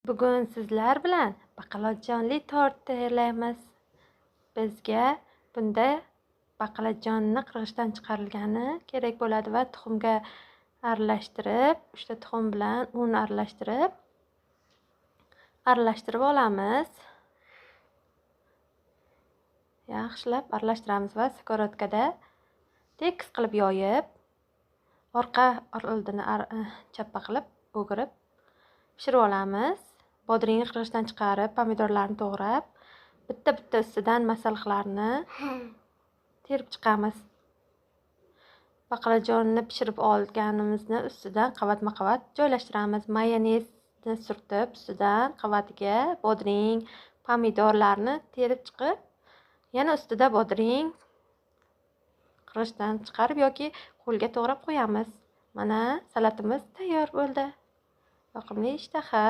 Bugun sizlar bilan baqlajonli tort tayyorlaymiz. Bizga bunda baqlajonni qirg'ichdan chiqarilgani kerak bo'ladi va tuxumga aralashtirib, 3 ta tuxum bilan un aralashtirib olamiz. Yaxshilab aralashtiramiz va skorotkada tekis qilib yoyib, orqa oldini chappa qilib o'girib pishirib olamiz. Bodringni qirg'ichdan chiqarib, pomidorlarni to'g'rab, bitta-bitta ustidan masalliqlarni terib chiqamiz. Baqlajonni pishirib olganimizni ustidan qavatma-qavat joylashtiramiz. Mayonezni surtib, ustidan qavatiga bodring, pomidorlarni terib chiqib, yana ustida bodring qirg'ichdan chiqarib yoki qo'lga to'g'rab qo'yamiz. Mana salatimiz tayyor bo'ldi. Yoqimli ishtaha.